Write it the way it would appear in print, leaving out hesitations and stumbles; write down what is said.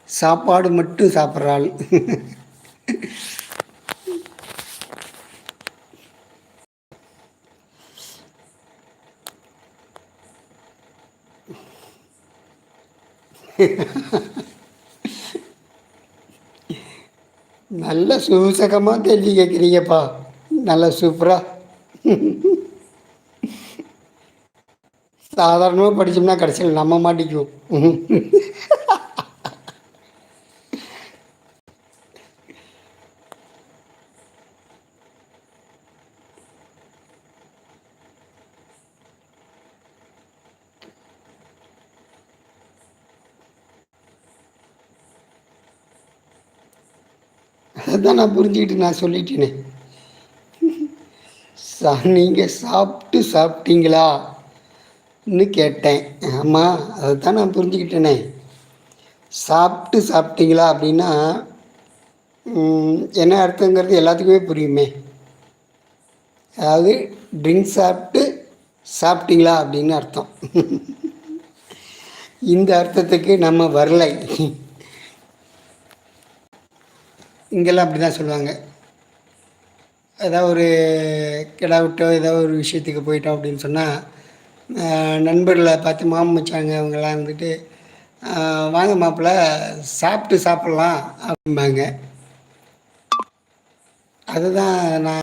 சாப்பாடு மட்டும் சாப்பிட்ற ஆள். நல்ல சூசகமாக கேள்வி கேட்குறீங்கப்பா. நல்ல சூப்பராக. சாதாரணமாக படித்தோம்னா கடைசியில் நம்ம மாட்டிக்குவோம். அதுதான் நான் புரிஞ்சுக்கிட்டு நான் சொல்லிட்டேனே. நீங்கள் சாப்பிட்டீங்களான்னு கேட்டேன். ஆமாம், அதை தான் நான் புரிஞ்சுக்கிட்டேனே. சாப்பிட்டீங்களா அப்படின்னா என்ன அர்த்தங்கிறது எல்லாத்துக்குமே புரியுமே. அதாவது ட்ரிங்க்ஸ் சாப்பிட்டீங்களா அப்படின்னு அர்த்தம். இந்த அர்த்தத்துக்கு நம்ம வரலை. இங்கெல்லாம் அப்படி தான் சொல்லுவாங்க. ஏதாவது ஒரு கிடா விட்டோ ஏதோ ஒரு விஷயத்துக்கு போயிட்டோம் அப்படின்னு சொன்னால் நண்பர்களை பார்த்து மாமன் மச்சாங்க அவங்கெல்லாம் இருந்துட்டு வாங்க மாப்பிள்ள சாப்பிடலாம் அப்படிம்பாங்க. அதுதான் நான்